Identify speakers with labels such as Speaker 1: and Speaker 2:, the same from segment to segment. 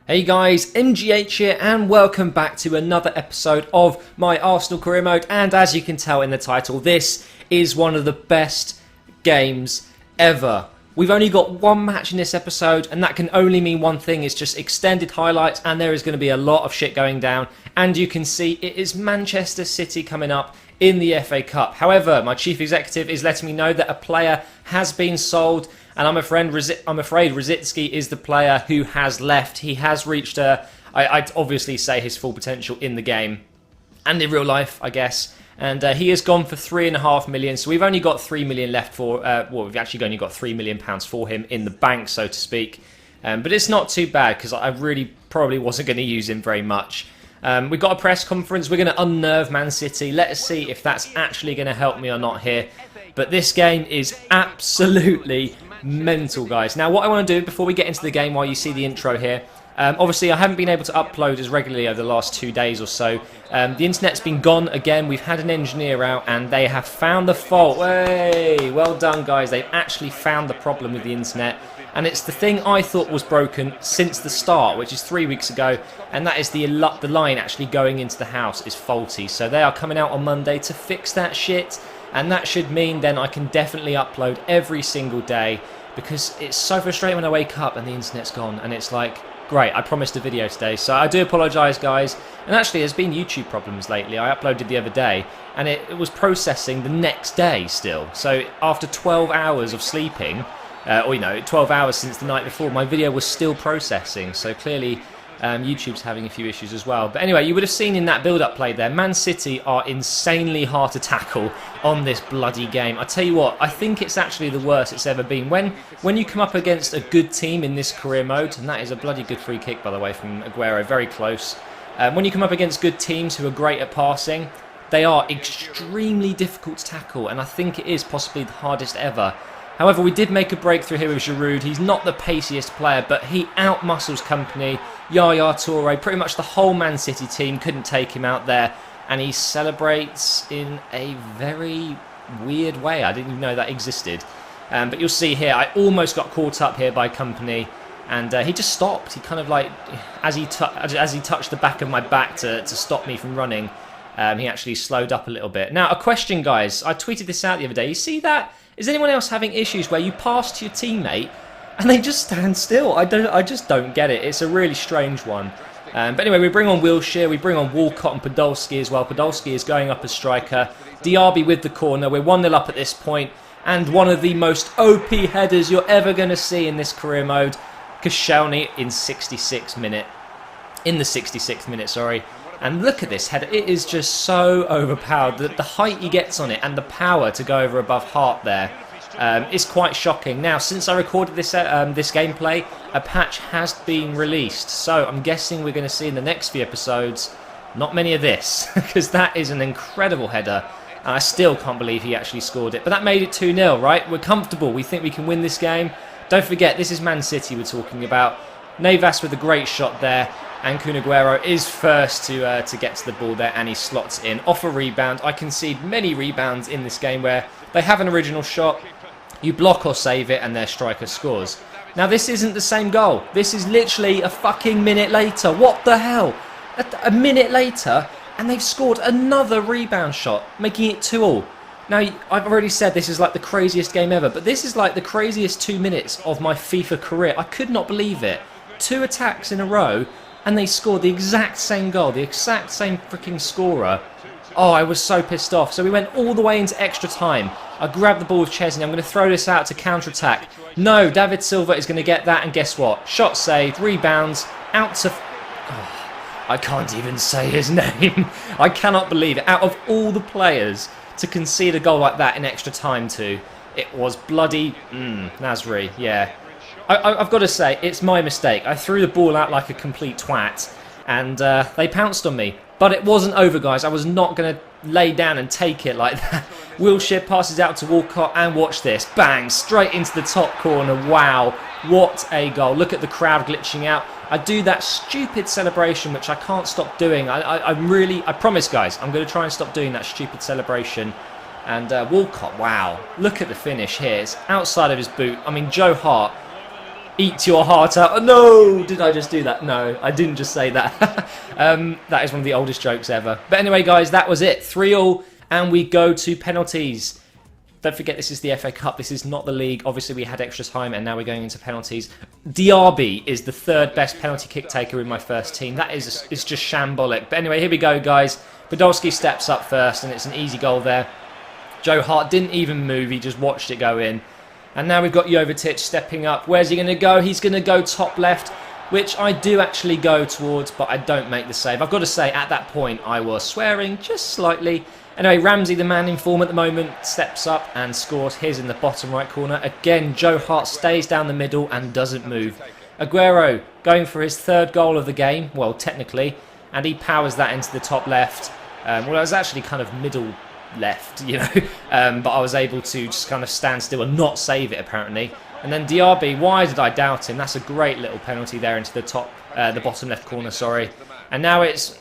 Speaker 1: Hey guys, MGH here and welcome back to another episode of my Arsenal career mode, and as you can tell in the title, this is one of the best games ever. We've only got one match in this episode and that can only mean one thing. It's just extended highlights and there is going to be a lot of shit going down, and you can see it is Manchester City coming up in the FA Cup. However, my chief executive is letting me know that a player has been sold, and I'm afraid Rosicky is the player who has left. He has reached I'd obviously say his full potential in the game and in real life, I guess. And he has gone for £3.5 million. So we've only got 3 million left for. We've actually only got £3 million for him in the bank, so to speak. But it's not too bad because I really probably wasn't going to use him very much. We've got a press conference. We're going to unnerve Man City. Let us see if that's actually going to help me or not here. But this game is absolutely mental, guys. Now, what I want to do before we get into the game, while you see the intro here, obviously I haven't been able to upload as regularly over the last 2 days or so. The internet's been gone again. We've had an engineer out and they have found the fault. Hey, well done, guys. They've actually found the problem with the internet. And it's the thing I thought was broken since the start, which is 3 weeks ago, and that is the line actually going into the house is faulty. So they are coming out on Monday to fix that shit, and that should mean then I can definitely upload every single day, because it's so frustrating when I wake up and the internet's gone, and it's like, great, I promised a video today, so I do apologise, guys. And actually, there's been YouTube problems lately. I uploaded the other day, and it was processing the next day still. So after 12 hours of sleeping, 12 hours since the night before, my video was still processing. So clearly, YouTube's having a few issues as well. But anyway, you would have seen in that build-up play there, Man City are insanely hard to tackle on this bloody game. I tell you what, I think it's actually the worst it's ever been. When you come up against a good team in this career mode, and that is a bloody good free kick, by the way, from Aguero, very close. When you come up against good teams who are great at passing, they are extremely difficult to tackle, and I think it is possibly the hardest ever. However, we did make a breakthrough here with Giroud. He's not the paciest player, but he outmuscles company. Yaya Toure, pretty much the whole Man City team couldn't take him out there. And he celebrates in a very weird way. I didn't even know that existed. But you'll see here, I almost got caught up here by company. And he just stopped. He kind of like, as he touched the back of my back to stop me from running, he actually slowed up a little bit. Now, a question, guys. I tweeted this out the other day. You see that? Is anyone else having issues where you pass to your teammate and they just stand still? I just don't get it. It's a really strange one. But anyway, we bring on Wilshere, we bring on Walcott and Podolski as well. Podolski is going up as striker. Diaby with the corner. We're 1-0 up at this point. And one of the most OP headers you're ever going to see in this career mode. Koscielny in the 66th minute, sorry. And look at this header. It is just so overpowered. The height he gets on it and the power to go over above Hart there is quite shocking. Now, since I recorded this gameplay, a patch has been released. So I'm guessing we're going to see in the next few episodes not many of this, because that is an incredible header. And I still can't believe he actually scored it. But that made it 2-0, right? We're comfortable. We think we can win this game. Don't forget, this is Man City we're talking about. Navas with a great shot there. And Kun Aguero is first to get to the ball there, and he slots in off a rebound. I concede many rebounds in this game where they have an original shot, you block or save it, and their striker scores. Now, this isn't the same goal. This is literally a fucking minute later. What the hell? A minute later, and they've scored another rebound shot, making it 2-2. Now, I've already said this is like the craziest game ever, but this is like the craziest 2 minutes of my FIFA career. I could not believe it. 2 attacks in a row, and they scored the exact same goal, the exact same freaking scorer. Oh, I was so pissed off. So we went all the way into extra time. I grabbed the ball with Chesney. I'm going to throw this out to counter-attack. No, David Silva is going to get that, and guess what? Shot saved, rebounds, out to... Oh, I can't even say his name. I cannot believe it. Out of all the players to concede a goal like that in extra time to, it was bloody... Nasri, yeah. I've got to say, it's my mistake. I threw the ball out like a complete twat, and they pounced on me. But it wasn't over, guys. I was not going to lay down and take it like that. Wilshere passes out to Walcott, and watch this. Bang! Straight into the top corner. Wow. What a goal. Look at the crowd glitching out. I do that stupid celebration, which I can't stop doing. I promise, guys, I'm going to try and stop doing that stupid celebration. And Walcott, wow. Look at the finish here. It's outside of his boot. I mean, Joe Hart eat your heart out. Oh, no, did I just do that? No, I didn't just say that. That is one of the oldest jokes ever. But anyway, guys, that was it. 3-3, and we go to penalties. Don't forget, this is the FA Cup. This is not the league. Obviously, we had extra time, and now we're going into penalties. Diaby is the third best penalty kick taker in my first team. That is it's just shambolic. But anyway, here we go, guys. Podolski steps up first, and it's an easy goal there. Joe Hart didn't even move. He just watched it go in. And now we've got Jovetic stepping up. Where's he going to go? He's going to go top left, which I do actually go towards, but I don't make the save. I've got to say, at that point, I was swearing just slightly. Anyway, Ramsey, the man in form at the moment, steps up and scores his in the bottom right corner. Again, Joe Hart stays down the middle and doesn't move. Aguero going for his third goal of the game, well, technically, and he powers that into the top left. Well, it was actually kind of middle left, you know, but I was able to just kind of stand still and not save it, apparently. And then Diaby, why did I doubt him? That's a great little penalty there into the bottom left corner, sorry. And now it's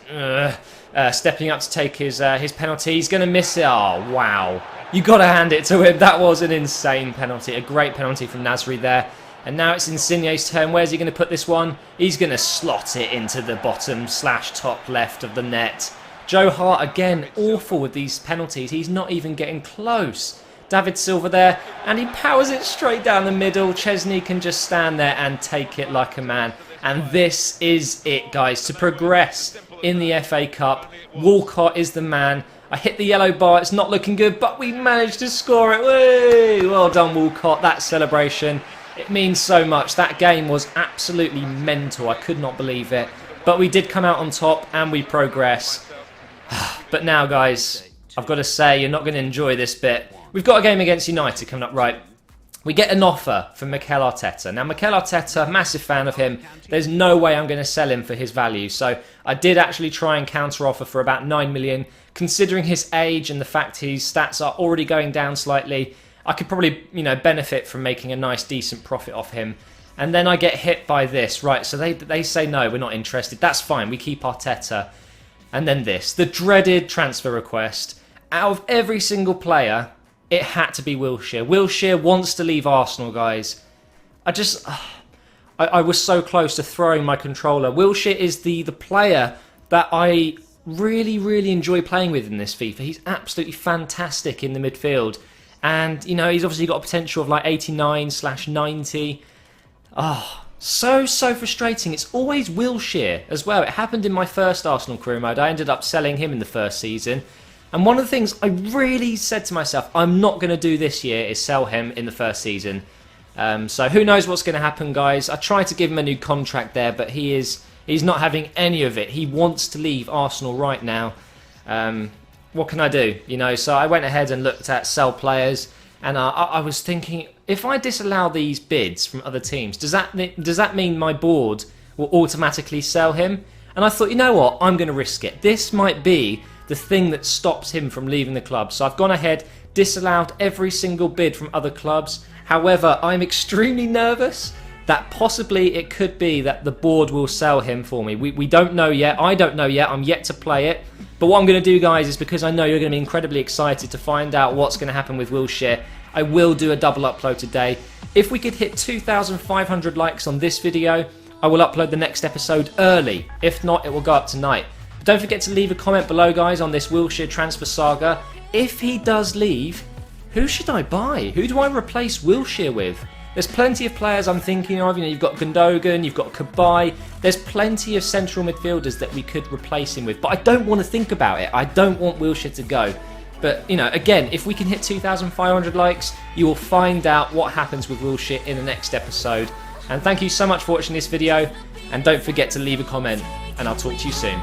Speaker 1: stepping up to take his penalty. He's going to miss it. Oh, wow. You got to hand it to him. That was an insane penalty. A great penalty from Nasri there. And now it's Insigne's turn. Where's he going to put this one? He's going to slot it into the bottom / top left of the net. Joe Hart, again, awful with these penalties. He's not even getting close. David Silva there, and he powers it straight down the middle. Chesney can just stand there and take it like a man. And this is it, guys, to progress in the FA Cup. Walcott is the man. I hit the yellow bar. It's not looking good, but we managed to score it. Whee! Well done, Walcott. That celebration, it means so much. That game was absolutely mental. I could not believe it. But we did come out on top, and we progress. But now, guys, I've got to say, you're not going to enjoy this bit. We've got a game against United coming up, right? We get an offer from Mikel Arteta. Now, Mikel Arteta, massive fan of him. There's no way I'm going to sell him for his value. So I did actually try and counter-offer for about 9 million. Considering his age and the fact his stats are already going down slightly, I could probably, you know, benefit from making a nice, decent profit off him. And then I get hit by this. Right, so they say, no, we're not interested. That's fine. We keep Arteta. And then this, the dreaded transfer request. Out of every single player, it had to be Wilshere. Wilshere wants to leave Arsenal, guys. I was so close to throwing my controller. Wilshere is the player that I really, really enjoy playing with in this FIFA. He's absolutely fantastic in the midfield. And, you know, he's obviously got a potential of like 89/90. Oh, so frustrating. It's always Wilshere as well. It happened in my first Arsenal career mode. I ended up selling him in the first season. And one of the things I really said to myself, I'm not going to do this year, is sell him in the first season. So who knows what's going to happen, guys. I tried to give him a new contract there, but he's not having any of it. He wants to leave Arsenal right now. What can I do? You know, so I went ahead and looked at sell players, and I was thinking, if I disallow these bids from other teams, does that mean my board will automatically sell him? And I thought, you know what, I'm going to risk it. This might be the thing that stops him from leaving the club. So I've gone ahead, disallowed every single bid from other clubs. However, I'm extremely nervous that possibly it could be that the board will sell him for me. We don't know yet. I don't know yet. I'm yet to play it. But what I'm going to do, guys, is because I know you're going to be incredibly excited to find out what's going to happen with Wilshere, I will do a double upload today. If we could hit 2,500 likes on this video, I will upload the next episode early. If not, it will go up tonight. But don't forget to leave a comment below, guys, on this Wilshere transfer saga. If he does leave, who should I buy? Who do I replace Wilshere with? There's plenty of players I'm thinking of. You know, you've got Gundogan, you've got Kabay. There's plenty of central midfielders that we could replace him with. But I don't want to think about it. I don't want Wilshere to go. But, you know, again, if we can hit 2,500 likes, you will find out what happens with Wilshere in the next episode. And thank you so much for watching this video. And don't forget to leave a comment. And I'll talk to you soon.